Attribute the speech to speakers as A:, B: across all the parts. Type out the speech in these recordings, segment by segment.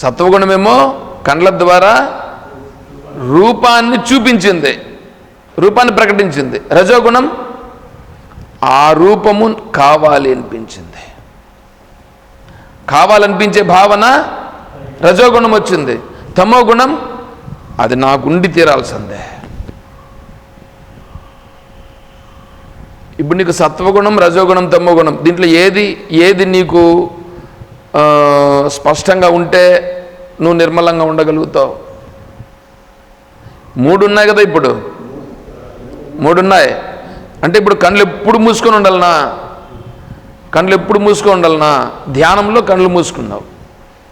A: సత్వగుణమేమో కండ్ల ద్వారా రూపాన్ని చూపించింది, రూపాన్ని ప్రకటించింది. రజోగుణం ఆ రూపము కావాలి అనిపించింది, కావాలనిపించే భావన రజోగుణం వచ్చింది. తమో గుణం అది నాకుండి తీరాల్సిందే. ఇప్పుడు నీకు సత్వగుణం, రజోగుణం, తమో గుణం దీంట్లో ఏది నీకు స్పష్టంగా ఉంటే నువ్వు నిర్మలంగా ఉండగలుగుతావు? 3 ఉన్నాయి కదా, ఇప్పుడు 3 ఉన్నాయి అంటే ఇప్పుడు కళ్ళు ఎప్పుడు మూసుకొని ఉండాలనా? కళ్ళు ఎప్పుడు మూసుకొని ఉండాలనా? ధ్యానంలో కళ్ళు మూసుకున్నావు,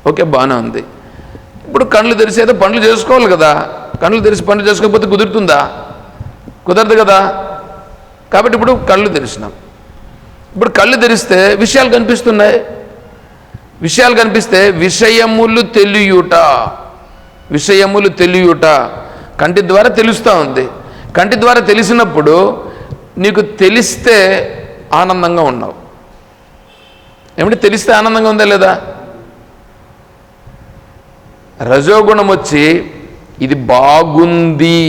A: ఓకే, బాగానే ఉంది. ఇప్పుడు కళ్ళు తెరిసేదో పనులు చేసుకోవాలి కదా. కళ్ళు తెరిచి పనులు చేసుకోకపోతే కుదురుతుందా? కుదరదు కదా. కాబట్టి ఇప్పుడు కళ్ళు తెరిచినాం. ఇప్పుడు కళ్ళు తెరిస్తే విషయాలు కనిపిస్తున్నాయి. విషయాలు కనిపిస్తే విషయములు తెలియుట కంటి ద్వారా తెలుస్తూ ఉంది. కంటి ద్వారా తెలిసినప్పుడు నీకు తెలిస్తే ఆనందంగా ఉన్నావు. ఏమిటి తెలిస్తే ఆనందంగా ఉందా లేదా? రజోగుణం వచ్చి ఇది బాగుంది,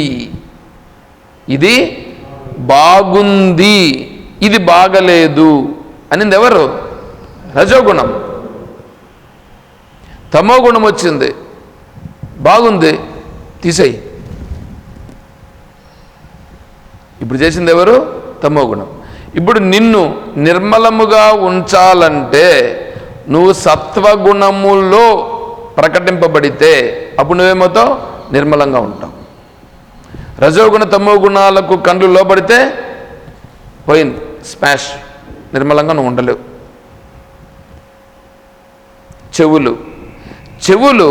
A: ఇది బాగుంది, ఇది బాగలేదు అనింది ఎవరు? రజోగుణం. తమో గుణం వచ్చింది, బాగుంది తీసేయి. ఇప్పుడు చేసింది ఎవరు? తమో గుణం. ఇప్పుడు నిన్ను నిర్మలముగా ఉంచాలంటే నువ్వు సత్వగుణములో ప్రకటింపబడితే అప్పుడు నువ్వేమవుతావు? నిర్మలంగా ఉంటావు. రజోగుణ తమో గుణాలకు కళ్ళు లోపడితే పోయింది, స్మాష్, నిర్మలంగా నువ్వు ఉండలేవు. చెవులు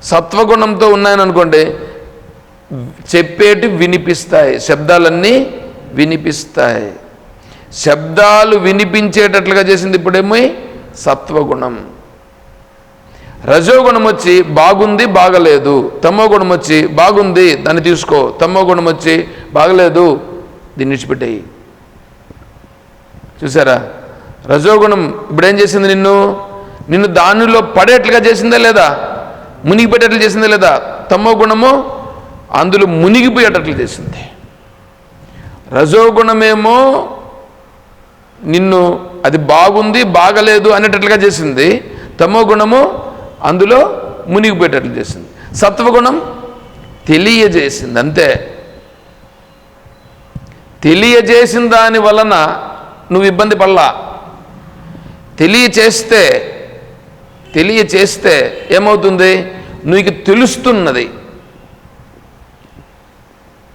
A: సత్వగుణంతో ఉన్నాయని అనుకోండి, చెప్పేటి వినిపిస్తాయి, శబ్దాలన్నీ వినిపిస్తాయి. శబ్దాలు వినిపించేటట్లుగా చేసింది ఇప్పుడేమో సత్వగుణం. రజోగుణం వచ్చి బాగుంది బాగలేదు, తమో గుణం వచ్చి బాగుంది దాన్ని తీసుకో, తమో గుణం వచ్చి బాగలేదు దీన్ని విడిచిపెట్టేయి. చూసారా? రజోగుణం ఇప్పుడేం చేసింది? నిన్ను దానిలో పడేట్లుగా చేసిందా లేదా? మునిగిపోయేటట్లు చేసిందా లేదా? తమో గుణము అందులో మునిగిపోయేటట్లు చేసింది. రజోగుణమేమో నిన్ను అది బాగుంది బాగలేదు అనేటట్లుగా చేసింది. తమో గుణము అందులో మునిగిపోయేటట్లు చేసింది. సత్వగుణం తెలియజేసింది, అంతే. తెలియజేసిన దాని వలన నువ్వు ఇబ్బంది పడలా. తెలియచేస్తే ఏమవుతుంది? నీకు తెలుస్తున్నది.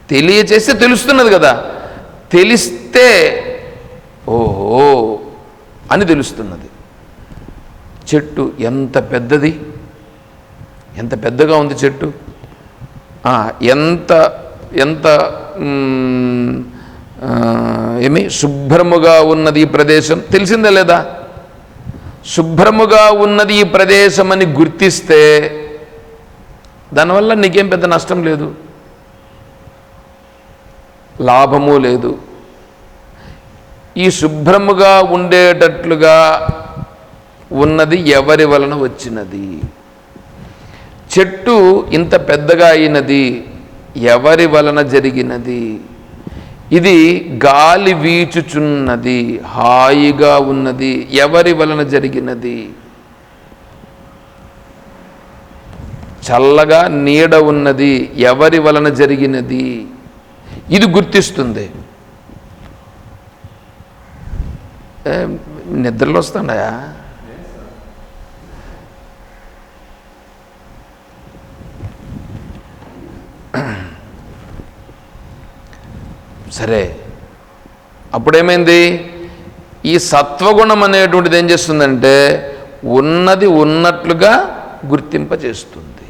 A: తెలియచేస్తే తెలుస్తున్నది కదా. తెలిస్తే ఓహో అని తెలుస్తున్నది. చెట్టు ఎంత పెద్దది, ఎంత పెద్దగా ఉంది చెట్టు, ఎంత శుభ్రముగా ఉన్నది ఈ ప్రదేశం, తెలిసిందా లేదా? శుభ్రముగా ఉన్నది ఈ ప్రదేశం అని గుర్తిస్తే దానివల్ల నీకేం పెద్ద నష్టం లేదు, లాభము లేదు. ఈ శుభ్రముగా ఉండేటట్లుగా ఉన్నది ఎవరి వలన వచ్చినది? చెట్టు ఇంత పెద్దగా అయినది ఎవరి వలన జరిగినది? ఇది గాలి వీచుచున్నది, హాయిగా ఉన్నది, ఎవరి వలన జరిగినది? చల్లగా నీడ ఉన్నది, ఎవరి వలన జరిగినది? ఇది గుర్తిస్తుంది. నిద్రలు వస్తున్నాయా? సరే, అప్పుడేమైంది? ఈ సత్వగుణం అనేటువంటిది ఏం చేస్తుందంటే ఉన్నది ఉన్నట్లుగా గుర్తింపజేస్తుంది.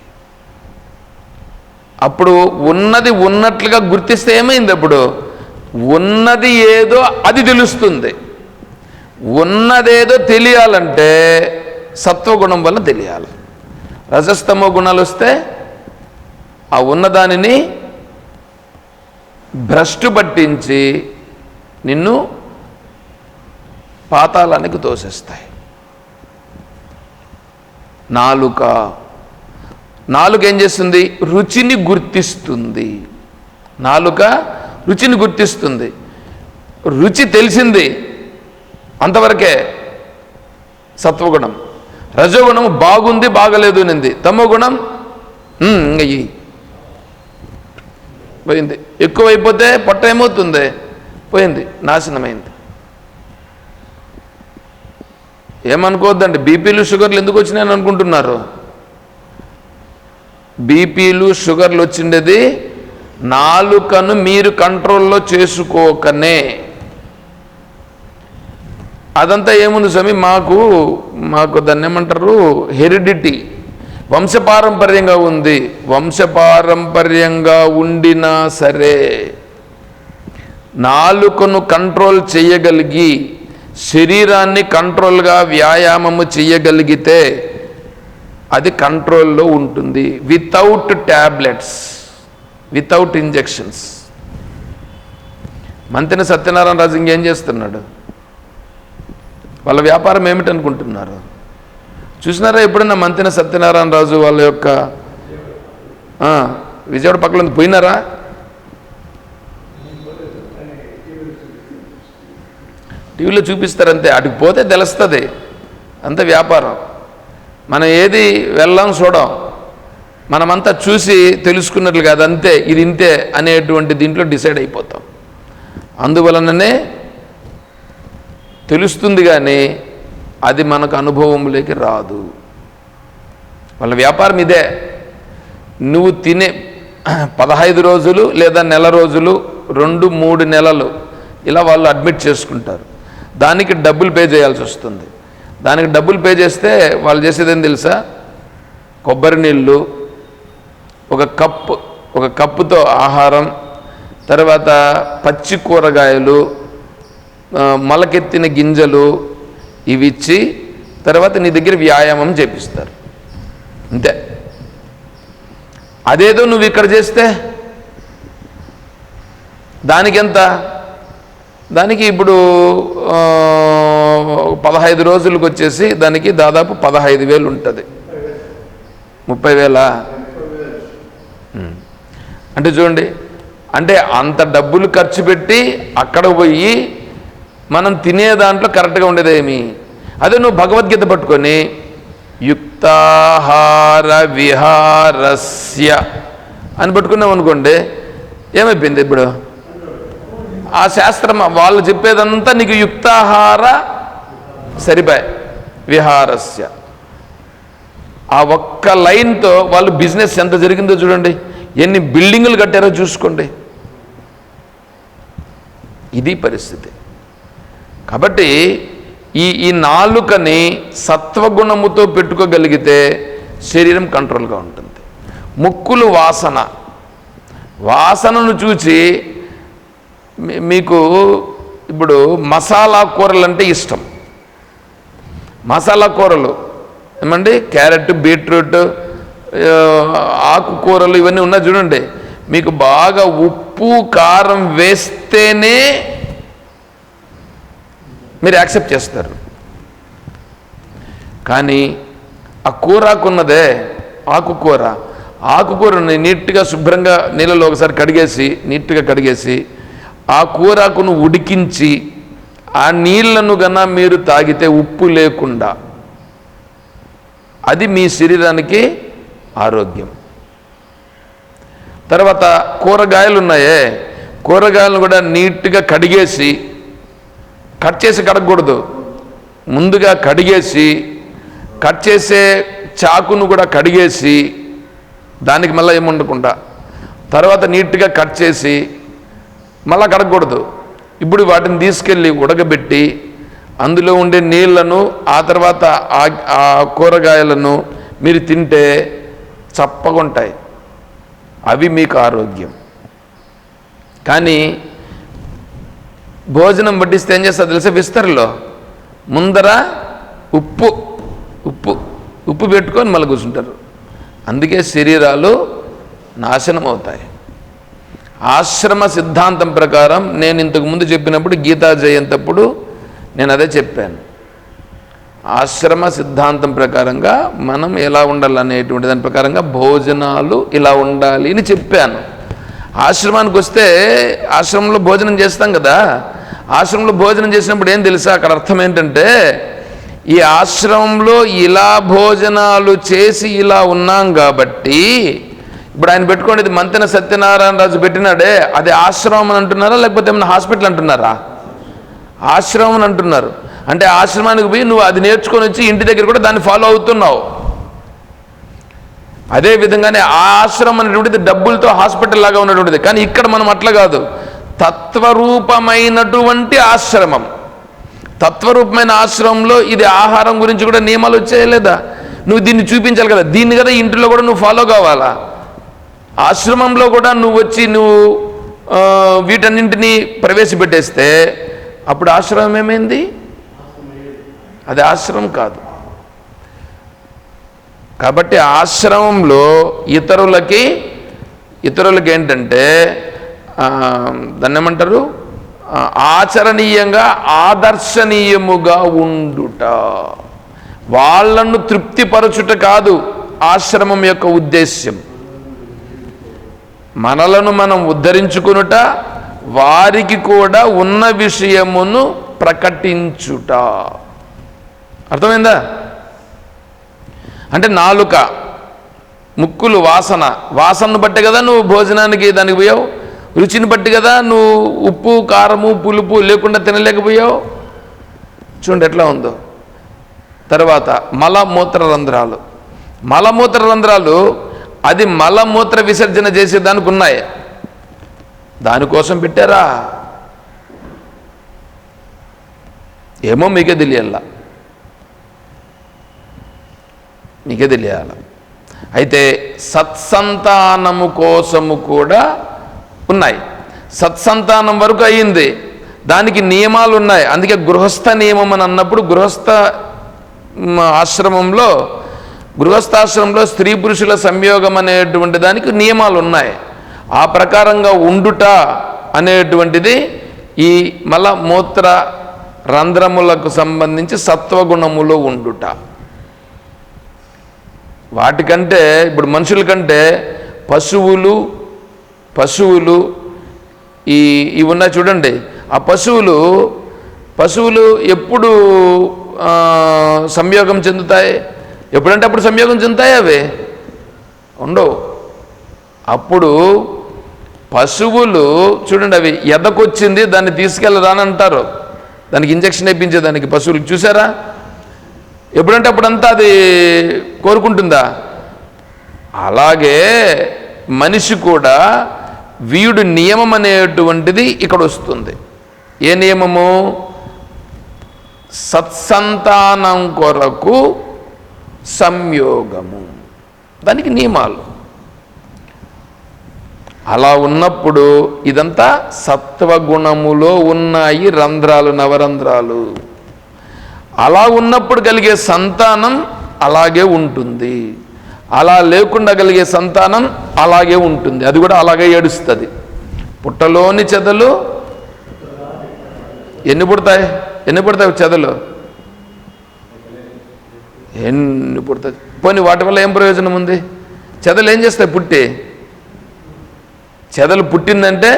A: అప్పుడు ఉన్నది ఉన్నట్లుగా గుర్తిస్తే ఏమైంది? అప్పుడు ఉన్నది ఏదో అది తెలుస్తుంది. ఉన్నదేదో తెలియాలంటే సత్వగుణం వల్ల తెలియాలి. రజస్తమో గుణాలు వస్తే ఆ ఉన్నదానిని భ్రష్టు పట్టించి నిన్ను పాతాళానికి తోసేస్తాయి. నాలుక ఏం చేస్తుంది? రుచిని గుర్తిస్తుంది. నాలుక రుచిని గుర్తిస్తుంది. రుచి తెలిసింది అంతవరకే సత్వగుణం. రజోగుణం బాగుంది బాగలేదు అనింది. తమోగుణం ఇంకయ్యి పోయింది. ఎక్కువైపోతే పొట్ట ఏమవుతుంది? పోయింది, నాశనమైంది. ఏమనుకోవద్దండి, బీపీలు షుగర్లు ఎందుకు వచ్చినాయని అనుకుంటున్నారు. బీపీలు షుగర్లు వచ్చిండేది నాలుకను మీరు కంట్రోల్లో చేసుకోకనే. అదంతా ఏముంది స్వామి, మాకు దాన్ని ఏమంటారు, హెరిడిటీ, వంశపారంపర్యంగా ఉంది. వంశపారంపర్యంగా ఉండినా సరే నాలుకను కంట్రోల్ చేయగలిగి శరీరాన్ని కంట్రోల్గా వ్యాయామము చేయగలిగితే అది కంట్రోల్లో ఉంటుంది. Without tablets, without injections. Mantena Satyanarayana Raju ఇంకేం చేస్తున్నాడు? వాళ్ళ వ్యాపారం ఏమిటనుకుంటున్నారు? చూసినారా ఎప్పుడన్నా మంతెన సత్యనారాయణ రాజు వాళ్ళ యొక్క విజయవాడ పక్కన పోయినారా? టీవీలో చూపిస్తారంతే, అటుకు పోతే తెలుస్తుంది. అంత వ్యాపారం. మనం ఏది వెళ్ళాం చూడం, మనమంతా చూసి తెలుసుకున్నట్లు కాదు, అంతే ఇది ఇంతే అనేటువంటి దీంట్లో డిసైడ్ అయిపోతాం. అందువలననే తెలుస్తుంది కానీ అది మనకు అనుభవంలోకి రాదు. వాళ్ళ వ్యాపారం ఇదే. నువ్వు తినే 15 రోజులు లేదా నెల రోజులు, 2-3 నెలలు ఇలా వాళ్ళు అడ్మిట్ చేసుకుంటారు. దానికి డబ్బులు పే చేయాల్సి వస్తుంది. దానికి డబ్బులు పే చేస్తే వాళ్ళు చేసేది ఏం తెలుసా? కొబ్బరి నీళ్ళు, ఒక కప్పుతో ఆహారం, తర్వాత పచ్చి కూరగాయలు, మొలకెత్తిన గింజలు ఇవి ఇచ్చి తర్వాత నీ దగ్గర వ్యాయామం చేపిస్తారు. అంతే. అదేదో నువ్వు ఇక్కడ చేస్తే దానికి ఎంత? దానికి ఇప్పుడు 15 రోజులకు వచ్చేసి దానికి దాదాపు 15,000 ఉంటుంది. 30,000 అంటే చూడండి, అంటే అంత డబ్బులు ఖర్చు పెట్టి అక్కడ పోయి మనం తినే దాంట్లో కరెక్ట్గా ఉండేదేమి. అదే నువ్వు భగవద్గీత పట్టుకొని యుక్తాహార విహారస్య అని పట్టుకున్నావు అనుకోండి, ఏమైపోయింది? ఇప్పుడు ఆ శాస్త్రం వాళ్ళు చెప్పేదంతా నీకు యుక్తాహార సరిపాయ్, విహారస్య ఆ ఒక్క లైన్తో వాళ్ళు బిజినెస్ ఎంత జరిగిందో చూడండి, ఎన్ని బిల్డింగులు కట్టారో చూసుకోండి. ఇది పరిస్థితి. కాబట్టి ఈ నాలుకని సత్వగుణముతో పెట్టుకోగలిగితే శరీరం కంట్రోల్గా ఉంటుంది. ముక్కులు వాసనను చూసి మీకు ఇప్పుడు మసాలా కూరలు అంటే ఇష్టం. మసాలా కూరలు ఏమండి, క్యారెట్, బీట్రూట్, ఆకుకూరలు ఇవన్నీ ఉన్నాయి చూడండి. మీకు బాగా ఉప్పు కారం వేస్తేనే మీరు యాక్సెప్ట్ చేస్తారు. కానీ ఆ కూరాకున్నదే ఆకుకూరని నీట్గా శుభ్రంగా నీళ్ళలో ఒకసారి నీట్గా కడిగేసి ఆ కూరాకును ఉడికించి ఆ నీళ్లను గన మీరు తాగితే ఉప్పు లేకుండా, అది మీ శరీరానికి ఆరోగ్యం. తర్వాత కూరగాయలు ఉన్నాయే, కూరగాయలను కూడా నీట్గా కడిగేసి, కట్ చేసి కడగకూడదు, ముందుగా కడిగేసి, కట్ చేసే చాకును కూడా కడిగేసి దానికి మళ్ళీ ఏముండకుండా తర్వాత నీట్గా కట్ చేసి మళ్ళీ కడగకూడదు. ఇప్పుడు వాటిని తీసుకెళ్ళి ఉడకబెట్టి అందులో ఉండే నీళ్లను ఆ తర్వాత ఆ కూరగాయలను మీరు తింటే చప్పగా ఉంటాయి. అవి మీకు ఆరోగ్యం. కానీ భోజనం వడ్డిస్తే ఏం చేస్తారు తెలుసా? విస్తరలో ముందర ఉప్పు పెట్టుకొని మళ్ళీ కూర్చుంటారు. అందుకే శరీరాలు నాశనం అవుతాయి. ఆశ్రమ సిద్ధాంతం ప్రకారం నేను ఇంతకుముందు చెప్పినప్పుడు గీతా జయంతప్పుడు నేను అదే చెప్పాను. ఆశ్రమ సిద్ధాంతం ప్రకారంగా మనం ఎలా ఉండాలనేటువంటి దాని ప్రకారంగా భోజనాలు ఇలా ఉండాలి అని చెప్పాను. ఆశ్రమానికి వస్తే ఆశ్రమంలో భోజనం చేస్తాం కదా, ఆశ్రమంలో భోజనం చేసినప్పుడు ఏం తెలుసా, అక్కడ అర్థం ఏంటంటే ఈ ఆశ్రమంలో ఇలా భోజనాలు చేసి ఇలా ఉన్నాం కాబట్టి, ఇప్పుడు ఆయన పెట్టుకోండి, ఇది మంతెన సత్యనారాయణ రాజు పెట్టినాడే, అది ఆశ్రమం అని అంటున్నారా లేకపోతే ఏమైనా హాస్పిటల్ అంటున్నారా? ఆశ్రమం అని అంటున్నారు. అంటే ఆశ్రమానికి పోయి నువ్వు అది నేర్చుకొని వచ్చి ఇంటి దగ్గర కూడా దాన్ని ఫాలో అవుతున్నావు. అదేవిధంగానే ఆ ఆశ్రమం అనేటువంటిది డబ్బులతో హాస్పిటల్ లాగా ఉన్నటువంటిది. కానీ ఇక్కడ మనం అట్లా కాదు, తత్వరూపమైనటువంటి ఆశ్రమం. తత్వరూపమైన ఆశ్రమంలో ఇది ఆహారం గురించి కూడా నియమాలు వచ్చేయలేదా? నువ్వు దీన్ని చూపించాలి కదా, దీన్ని కదా ఇంటిలో కూడా నువ్వు ఫాలో కావాలా. ఆశ్రమంలో కూడా నువ్వు వచ్చి నువ్వు వీటన్నింటినీ ప్రవేశపెట్టేస్తే అప్పుడు ఆశ్రమం ఏమైంది? అది ఆశ్రమం కాదు. కాబట్టి ఆశ్రమంలో ఇతరులకి ఏంటంటే దాన్ని ఏమంటారు, ఆచరణీయంగా ఆదర్శనీయముగా ఉండుట, వాళ్ళను తృప్తిపరచుట కాదు ఆశ్రమం యొక్క ఉద్దేశ్యం. మనలను మనం ఉద్ధరించుకునుట, వారికి కూడా ఉన్న విషయమును ప్రకటించుట. అర్థమైందా? అంటే నాలుక, ముక్కులు వాసనను బట్టి కదా నువ్వు భోజనానికి దానికి పోయావు, రుచిని బట్టి కదా నువ్వు ఉప్పు కారము పులుపు లేకుండా తినలేకపోయావు. చూడండి ఎట్లా ఉందో. తర్వాత మలమూత్ర రంధ్రాలు, అది మలమూత్ర విసర్జన చేసేదానికి ఉన్నాయి, దానికోసం పెట్టారా ఏమో మీకే తెలియాల. అయితే సత్సంతానము కోసము కూడా ఉన్నాయి. సత్సంతానం వరకు అయ్యింది, దానికి నియమాలు ఉన్నాయి. అందుకే గృహస్థ నియమం అని అన్నప్పుడు గృహస్థాశ్రమంలో స్త్రీ పురుషుల సంయోగం అనేటువంటి దానికి నియమాలు ఉన్నాయి. ఆ ప్రకారంగా ఉండుట అనేటువంటిది ఈ మలమూత్ర రంధ్రములకు సంబంధించి సత్వగుణములో ఉండుట. వాటికంటే ఇప్పుడు మనుషుల కంటే పశువులు ఇవి ఉన్నాయి చూడండి. ఆ పశువులు ఎప్పుడు సంయోగం చెందుతాయి? ఎప్పుడంటే అప్పుడు సంయోగం చెందుతాయి, అవి ఉండవు. అప్పుడు పశువులు చూడండి, అవి ఎదకొచ్చింది దాన్ని తీసుకెళ్ళరాని అంటారు, దానికి ఇంజక్షన్ వేయించేదానికి పశువులు చూసారా? ఎప్పుడంటే అప్పుడంతా అది కోరుకుంటుందా? అలాగే మనిషి కూడా వీడు నియమం అనేటువంటిది ఇక్కడ వస్తుంది. ఏ నియమము? సత్సంతానం కొరకు సంయోగము, దానికి నియమాలు. అలా ఉన్నప్పుడు ఇదంతా సత్వగుణములో ఉన్నాయి రంధ్రాలు, నవరంధ్రాలు. అలా ఉన్నప్పుడు కలిగే సంతానం అలాగే ఉంటుంది, అలా లేకుండా కలిగే సంతానం అలాగే ఉంటుంది, అది కూడా అలాగే ఏడుస్తుంది. పుట్టలోని చెదలు ఎన్ని పుడతాయి చెదలు? ఎన్ని పుడతాయి? పోనీ వాటి వల్ల ఏం ప్రయోజనం ఉంది? చెదలు ఏం చేస్తాయి? చెదలు పుట్టిందంటే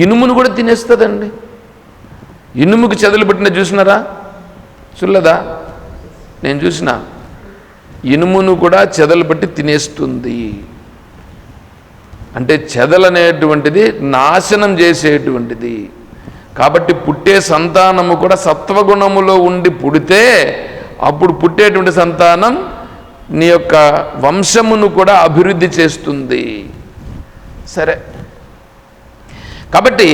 A: ఇనుమును కూడా తినేస్తుందండి. ఇనుముకి చెదలు పెట్టిన చూసినారా? చూడలేదా? నేను చూసిన. ఇనుమును కూడా చెదలు పెట్టి తినేస్తుంది. అంటే చెదలు అనేటువంటిది నాశనం చేసేటువంటిది. కాబట్టి పుట్టే సంతానము కూడా సత్వగుణములో ఉండి పుడితే అప్పుడు పుట్టేటువంటి సంతానం నీ యొక్క వంశమును కూడా అభివృద్ధి చేస్తుంది. సరే, కాబట్టి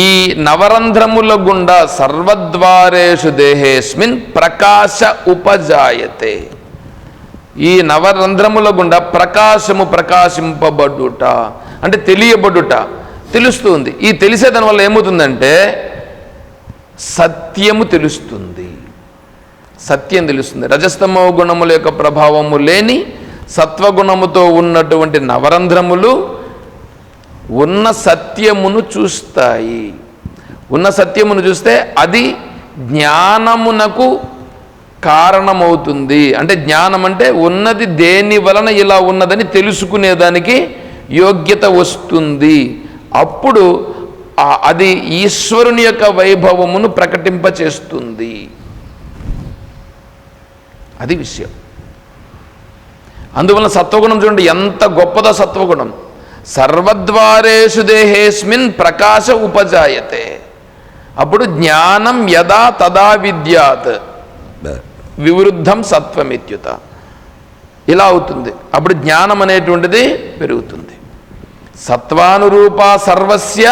A: ఈ నవరంధ్రముల గుండా సర్వద్వారేషు దేహేస్మిన్ ప్రకాశ ఉపజాయతే. ఈ నవరంధ్రముల గుండా ప్రకాశింపబడుట అంటే తెలియబడుట, తెలుస్తుంది. ఈ తెలిసేదాని వల్ల ఏమవుతుందంటే సత్యం తెలుస్తుంది. రజస్తమో గుణముల యొక్క ప్రభావము లేని సత్వగుణముతో ఉన్నటువంటి నవరంధ్రములు ఉన్న సత్యమును చూస్తాయి. ఉన్న సత్యమును చూస్తే అది జ్ఞానమునకు కారణమవుతుంది. అంటే జ్ఞానం అంటే ఉన్నది దేని వలన ఇలా ఉన్నదని తెలుసుకునేదానికి యోగ్యత వస్తుంది. అప్పుడు అది ఈశ్వరుని యొక్క వైభవమును ప్రకటింపచేస్తుంది. అది విషయం. అందువలన సత్వగుణం చూడండి ఎంత గొప్పదో. సత్వగుణం సర్వద్వారేషు దేహేస్మిన్ ప్రకాశ ఉపజాయతే. అప్పుడు జ్ఞానం యదా తదా విద్యాత్ వివృద్ధం సత్వమిత్యుత. ఇలా అవుతుంది. అప్పుడు జ్ఞానం అనేటువంటిది పెరుగుతుంది. సత్వానురూప సర్వస్య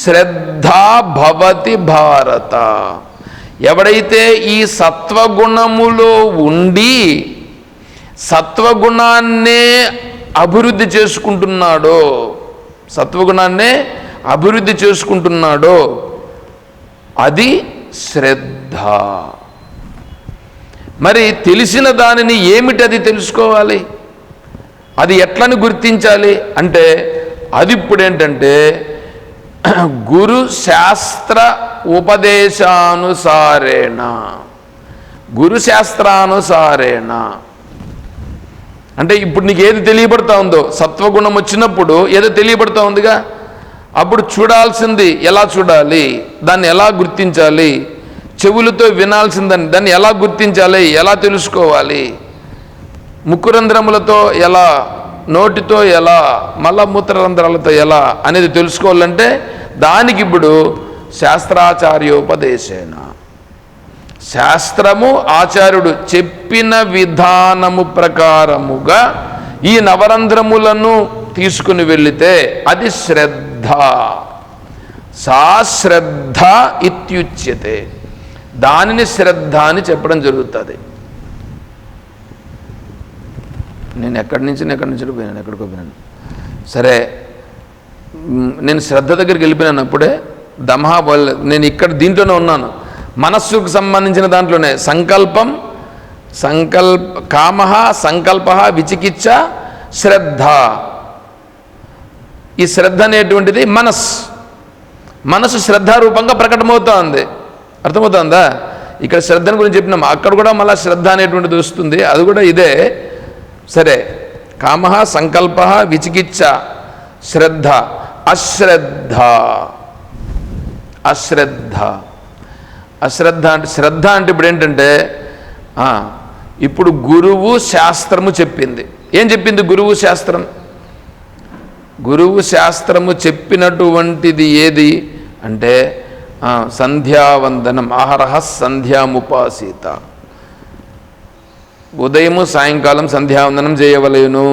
A: శ్రద్ధా భవతి భారత. ఎవడైతే ఈ సత్వగుణములో ఉండి సత్వగుణాన్నే అభివృద్ధి చేసుకుంటున్నాడో, సత్వగుణాన్నే అభివృద్ధి చేసుకుంటున్నాడో అది శ్రద్ధ. మరి తెలిసిన దానిని ఏమిటది తెలుసుకోవాలి, అది ఎట్లని గుర్తించాలి అంటే అది ఇప్పుడు ఏంటంటే గురు శాస్త్ర ఉపదేశానుసారేణ. గురు శాస్త్రానుసారేణ అంటే ఇప్పుడు నీకు ఏది తెలియబడతా ఉందో, సత్వగుణం వచ్చినప్పుడు ఏదో తెలియబడతా ఉందిగా, అప్పుడు చూడాల్సింది ఎలా చూడాలి, దాన్ని ఎలా గుర్తించాలి, చెవులతో వినాల్సిందని దాన్ని ఎలా గుర్తించాలి, ఎలా తెలుసుకోవాలి, ముక్కురంధ్రములతో ఎలా, నోటితో ఎలా, మలమూత్రరంధ్రాలతో ఎలా అనేది తెలుసుకోవాలంటే దానికి ఇప్పుడు శాస్త్రాచార్యోపదేశేన. శాస్త్రము ఆచార్యుడు చెప్పిన విధానము ప్రకారముగా ఈ నవరంధ్రములను తీసుకుని వెళితే అది శ్రద్ధ. సా శ్రద్ధ ఇత్యుచ్యతే. దానిని శ్రద్ధ అని చెప్పడం జరుగుతుంది. నేను ఎక్కడి నుంచి పోయినాను, ఎక్కడికో పోయినాను. సరే, నేను శ్రద్ధ దగ్గరికి వెళ్ళిపోయినాను. అప్పుడే దమహా నేను ఇక్కడ దీంట్లోనే ఉన్నాను. మనస్సుకు సంబంధించిన దాంట్లోనే కామ సంకల్ప విచికిచ్చ శ్రద్ధ. ఈ శ్రద్ధ అనేటువంటిది మనస్సు శ్రద్ధారూపంగా ప్రకటమవుతోంది. అర్థమవుతుందా? ఇక్కడ శ్రద్ధను గురించి చెప్పినాం, అక్కడ కూడా మళ్ళీ శ్రద్ధ అనేటువంటిది వస్తుంది. అది కూడా ఇదే. సరే, కామ సంకల్ప విచికిచ్చ శ్రద్ధ. అశ్రద్ధ అంటే శ్రద్ధ అంటే ఇప్పుడు ఏంటంటే ఇప్పుడు గురువు శాస్త్రము చెప్పింది. ఏం చెప్పింది గురువు శాస్త్రం? గురువు శాస్త్రము చెప్పినటువంటిది ఏది అంటే సంధ్యావందనం. అహరహ సంధ్యాముపాసీత. ఉదయము సాయంకాలం సంధ్యావందనం చేయవలెను.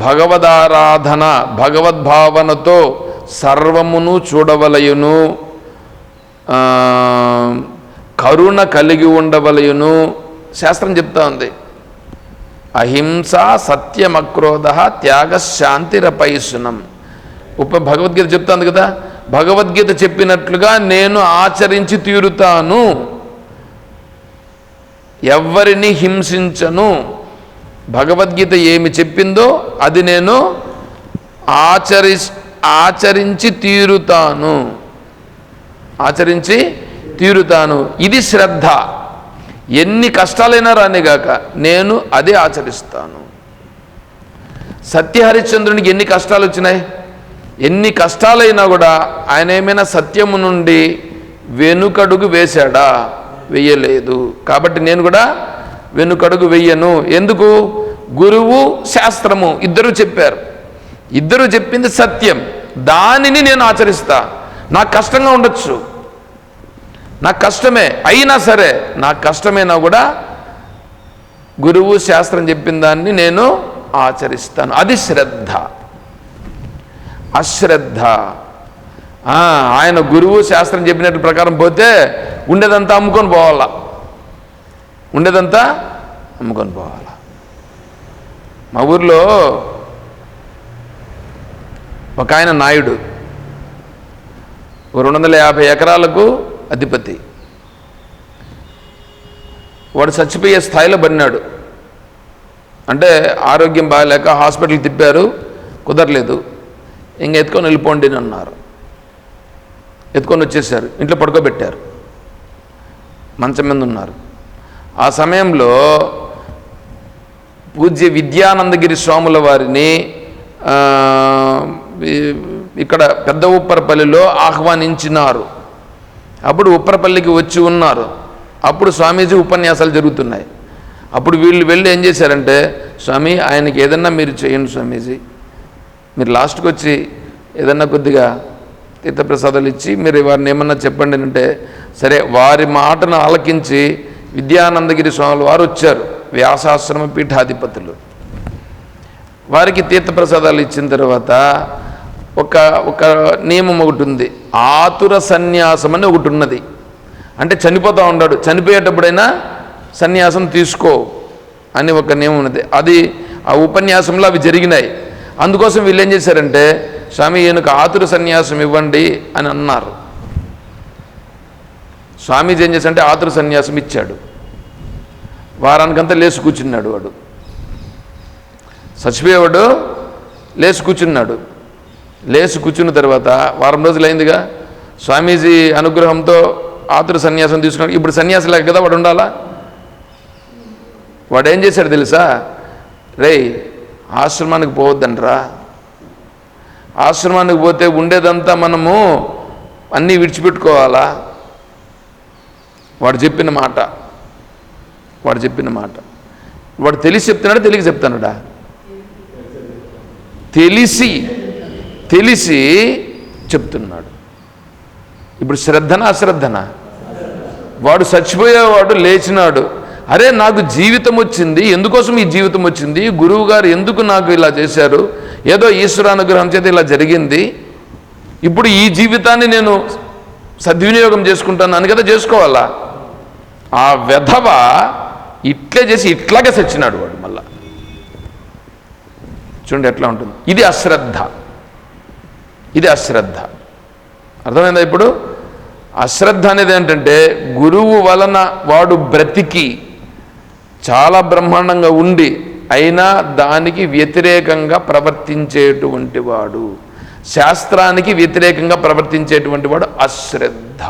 A: భగవదారాధన భగవద్భావనతో సర్వమును చూడవలయును. కరుణ కలిగి ఉండవలయును. శాస్త్రం చెప్తా ఉంది. అహింస సత్యమక్రోధ త్యాగశాంతిరపైసునం. భగవద్గీత చెప్తాంది కదా, భగవద్గీత చెప్పినట్లుగా నేను ఆచరించి తీరుతాను, ఎవ్వరిని హింసించను. భగవద్గీత ఏమి చెప్పిందో అది నేను ఆచరించి తీరుతాను. ఇది శ్రద్ధ. ఎన్ని కష్టాలైనా రానిగాక నేను అదే ఆచరిస్తాను. సత్యహరిశ్చంద్రునికి ఎన్ని కష్టాలు వచ్చినాయి? ఎన్ని కష్టాలైనా కూడా ఆయన ఏమైనా సత్యము నుండి వెనుకడుగు వేశాడా? వెయ్యలేదు. కాబట్టి నేను కూడా వెనుకడుగు వెయ్యను. ఎందుకు? గురువు శాస్త్రము ఇద్దరు చెప్పారు, ఇద్దరు చెప్పింది సత్యం, దానిని నేను ఆచరిస్తా. నాకు కష్టంగా ఉండొచ్చు, నాకు కష్టమే అయినా సరే, నాకు కష్టమైనా కూడా గురువు శాస్త్రం చెప్పిన దాన్ని నేను ఆచరిస్తాను. అది శ్రద్ధ. అశ్రద్ధ ఆయన గురువు శాస్త్రం చెప్పినట్టు ప్రకారం పోతే ఉండేదంతా అమ్ముకొని పోవాలా, మా ఊర్లో ఒక ఆయన నాయుడు, 250 ఎకరాలకు అధిపతి. వాడు చచ్చిపోయే స్థాయిలో పడినాడు. అంటే ఆరోగ్యం బాగాలేక హాస్పిటల్ తిప్పారు, కుదరలేదు, ఇంక ఎత్తుకొని వెళ్ళిపోండి అని అన్నారు. ఎత్తుకొని వచ్చేసారు, ఇంట్లో పడుకోబెట్టారు, మంచం మీద ఉన్నారు. ఆ సమయంలో పూజ్య విద్యానందగిరి స్వాముల వారిని ఇక్కడ పెద్ద ఉప్పరపల్లిలో ఆహ్వానించినారు. అప్పుడు ఉప్పరపల్లికి వచ్చి ఉన్నారు. అప్పుడు స్వామీజీ ఉపన్యాసాలు జరుగుతున్నాయి. అప్పుడు వీళ్ళు వెళ్ళి ఏం చేశారంటే, స్వామి ఆయనకి ఏదన్నా మీరు చేయండి స్వామీజీ, మీరు లాస్ట్కి వచ్చి ఏదన్నా కొద్దిగా తీర్థప్రసాదాలు ఇచ్చి మీరు వారిని ఏమన్నా చెప్పండి అంటే, సరే వారి మాటను ఆలకించి విద్యానందగిరి స్వాముల వారు వచ్చారు, వ్యాసాశ్రమ పీఠాధిపతులు. వారికి తీర్థప్రసాదాలు ఇచ్చిన తర్వాత ఒక నియమం ఒకటి ఉంది, ఆతుర సన్యాసం అని ఒకటి ఉన్నది. అంటే చనిపోతూ ఉన్నాడు, చనిపోయేటప్పుడైనా సన్యాసం తీసుకో అని ఒక నియమం ఉన్నది. అది ఆ ఉపన్యాసంలో అవి జరిగినాయి. అందుకోసం వీళ్ళు ఏం చేశారంటే, స్వామి ఈయనకు ఆతుర సన్యాసం ఇవ్వండి అని అన్నారు. స్వామీజీ ఏం చేశారంటే ఆతుర సన్యాసం ఇచ్చాడు. వారానికంతా లేచి కూర్చున్నాడు. వాడు చచ్చిపోయేవాడు లేచి కూర్చున్నాడు. లేచి కూర్చున్న తర్వాత వారం రోజులు అయిందిగా, స్వామీజీ అనుగ్రహంతో ఆతుర సన్యాసం తీసుకున్నాడు. ఇప్పుడు సన్యాసి లేక కదా వాడు ఉండాలా. వాడు ఏం చేశాడు తెలుసా, రేయ్ ఆశ్రమానికి పోవద్దంట్రా, ఆశ్రమానికి పోతే ఉండేదంతా మనము అన్నీ విడిచిపెట్టుకోవాలా. వాడు చెప్పిన మాట వాడు తెలిసి చెప్తున్నాడా తెలియక చెప్తానుడా? తెలిసి చెప్తున్నాడు. ఇప్పుడు శ్రద్ధనా అశ్రద్ధనా? వాడు చచ్చిపోయేవాడు లేచినాడు, అరే నాకు జీవితం వచ్చింది, ఎందుకోసం ఈ జీవితం వచ్చింది, గురువు గారు ఎందుకు నాకు ఇలా చేశారు, ఏదో ఈశ్వరానుగ్రహం చేత ఇలా జరిగింది, ఇప్పుడు ఈ జీవితాన్ని నేను సద్వినియోగం చేసుకుంటాను అని కదా చేసుకోవాలా. ఆ వెధవ ఇట్లే చేసి ఇట్లాగే చచ్చినాడు వాడు. మళ్ళా చూడండి ఎట్లా ఉంటుంది. ఇది అశ్రద్ధ. అర్థమైందా? ఇప్పుడు అశ్రద్ధ అనేది ఏంటంటే, గురువు వలన వాడు బ్రతికి చాలా బ్రహ్మాండంగా ఉండి అయినా దానికి వ్యతిరేకంగా ప్రవర్తించేటువంటి వాడు, శాస్త్రానికి వ్యతిరేకంగా ప్రవర్తించేటువంటి వాడు అశ్రద్ధ.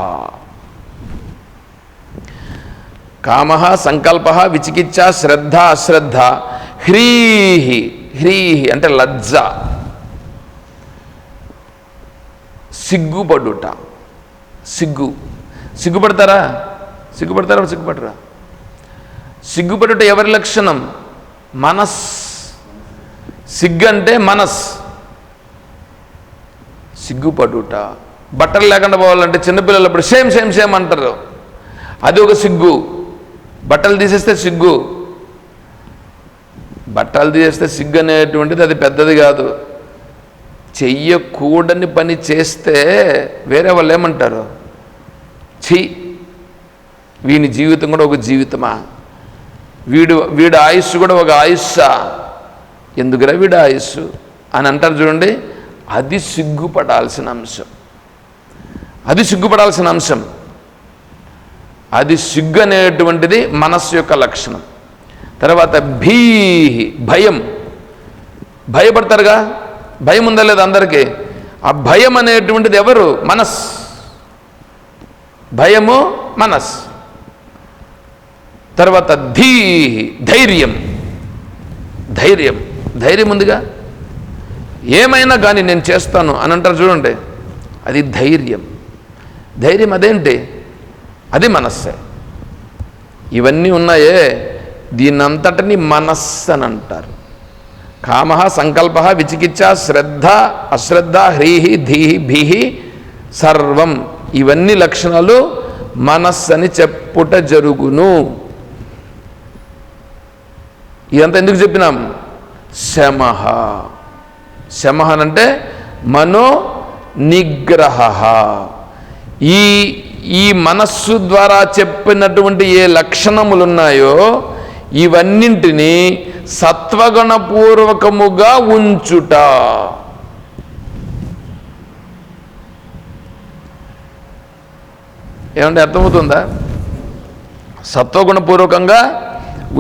A: కామ సంకల్ప విచికిత్స శ్రద్ధ అశ్రద్ధ. హ్రీహి అంటే లజ్జ, సిగ్గుపడుట. సిగ్గుపడతారా? సిగ్గుపడరా? సిగ్గుపడుట ఎవరి లక్షణం? మనస్. సిగ్గు అంటే మనస్. సిగ్గుపడుట. బట్టలు లేకుండా పోవాలంటే చిన్నపిల్లలు అప్పుడు సేమ్ అంటారు, అది ఒక సిగ్గు. బట్టలు తీసేస్తే సిగ్గు. బట్టలు తీసేస్తే సిగ్గు అనేటువంటిది అది పెద్దది కాదు. చెయ్యకూడని పని చేస్తే వేరే వాళ్ళు ఏమంటారు, ఛీ వీని జీవితం కూడా ఒక జీవితమా, వీడి ఆయుస్సు కూడా ఒక ఆయుస్సా, ఎందుకురా వీడి ఆయుస్సు అని అంటారు చూడండి. అది సిగ్గుపడాల్సిన అంశం. అది సిగ్గు అనేటువంటిది మనస్సు యొక్క లక్షణం. తర్వాత భయం. భయపడతారుగా, భయం ఉందా లేదా అందరికీ? ఆ భయం అనేటువంటిది ఎవరు? భయము మనస్. తర్వాత ధైర్యం ఉందిగా, ఏమైనా కానీ నేను చేస్తాను అని అంటారు చూడండి, అది ధైర్యం అదేంటి? అది మనస్సే. ఇవన్నీ ఉన్నాయే, దీన్నంతటిని మనస్సు అని అంటారు. కామ సంకల్ప విచికిత్స శ్రద్ధ అశ్రద్ధ హ్రీహి ధీహి భీహి సర్వం, ఇవన్నీ లక్షణాలు మనస్సు అని చెప్పుట జరుగును. ఇదంతా ఎందుకు చెప్పినాం? శమః అంటే మనో నిగ్రహ. ఈ మనస్సు ద్వారా చెప్పినటువంటి ఏ లక్షణములు ఉన్నాయో ఇవన్నింటినీ సత్వగుణపూర్వకముగా ఉంచుట. ఏమంటే అర్థమవుతుందా? సత్వగుణపూర్వకంగా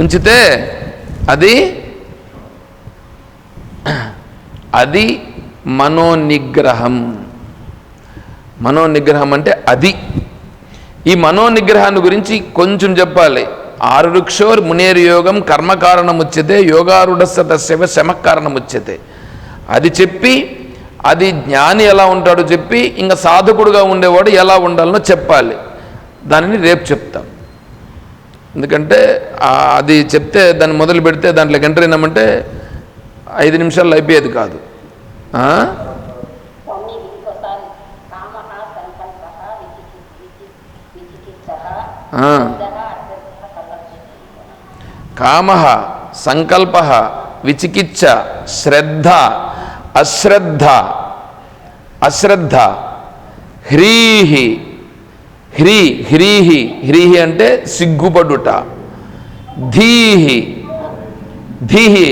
A: ఉంచితే అది మనోనిగ్రహం. మనోనిగ్రహం అంటే అది. ఈ మనోనిగ్రహాన్ని గురించి కొంచెం చెప్పాలి. ఆరుక్షోర్ మునేర్యోగం కర్మకారణముచ్యతే యోగారుఢస్య తస్యవ శమకారణముచ్యతే. అది చెప్పి అది జ్ఞాని ఎలా ఉంటాడో చెప్పి ఇంకా సాధకుడుగా ఉండేవాడు ఎలా ఉండాలనో చెప్పాలి. దానిని రేపు చెప్తాం. ఎందుకంటే అది చెప్తే దాన్ని మొదలు పెడితే దాంట్లోకి ఎంటర్ అయినామంటే 5 నిమిషాల్లో అయిపోయేది కాదు. కామః సంకల్పః విచికిత్స శ్రద్ధ అశ్రద్ధ అశ్రద్ధ హ్రీహి హ్రీహి హ్రీహి అంటే సిగ్గుపడుట. ధీహి ధీహి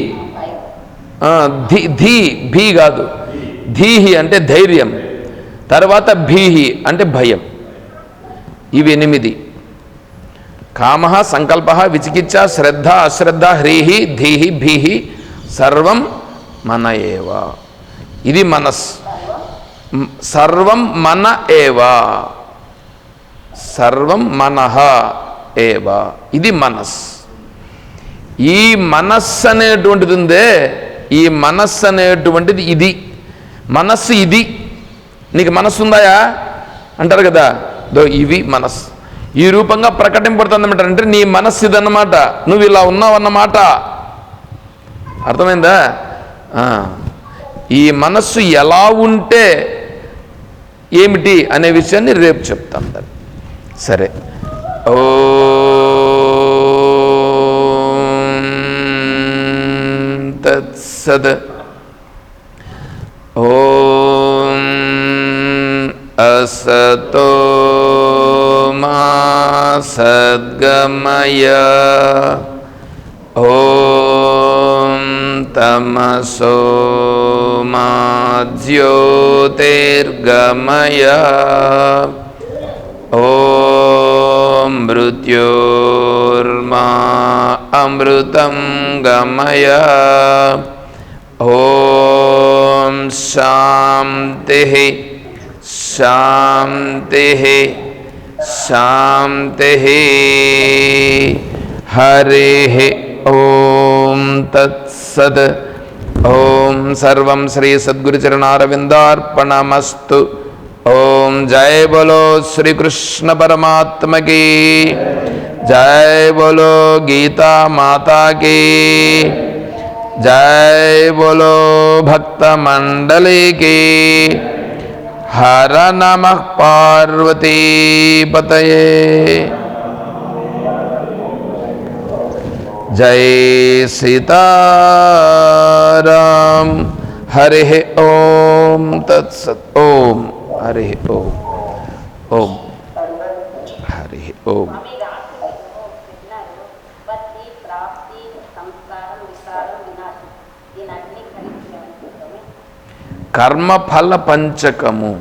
A: ధీ భీ కాదు, ధీహి అంటే ధైర్యం. తర్వాత భీహి అంటే భయం. ఇవి 8. కామః సంకల్పః విచికిత్స శ్రద్ధ అశ్రద్ధ హ్రీహి ధీహి భీహి సర్వం మన ఏవ. ఇది మనస్. సర్వం మన ఏవ, సర్వం మనః ఏవ. ఇది మనస్. ఈ మనస్సు అనేటువంటిది ఉందే, ఈ మనస్సు అనేటువంటిది ఇది. మనస్సు ఇది. నీకు మనస్సు ఉందాయా అంటారు కదా, ఇవి మనస్సు. ఈ రూపంగా ప్రకటింపడుతుంది అంటే నీ మనస్సు ఇదన్నమాట, నువ్వు ఇలా ఉన్నావు అన్నమాట. అర్థమైందా? ఈ మనస్సు ఎలా ఉంటే ఏమిటి అనే విషయాన్ని రేపు చెప్తాం. సరే. ఓం తత్సద్. ఓం అసతో మా సద్గమయ. ఓం తమసో మా జ్యోతిర్గమయ. ఓం మృత్యోర్మా అమృతం గమయ. ఓం శాంతి శాంతి శాంతి. హరి ఓం తత్సద్. ఓం సర్వం శ్రీ సద్గురుచరణారవిందార్పణమస్తు. ఓం జయ బోలో శ్రీకృష్ణ పరమాత్మ की జయ, బోలో గీతా మాతా की జయ, బోలో భక్త మండలి की. హర నమః పార్వతీ పతయే. జై సీతారాం. హరి ఓం తత్సత్. ఓం హరి ఓం. ఓం హరి ఓం. కర్మఫల పంచకము.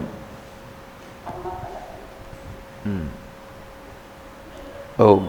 A: ఓం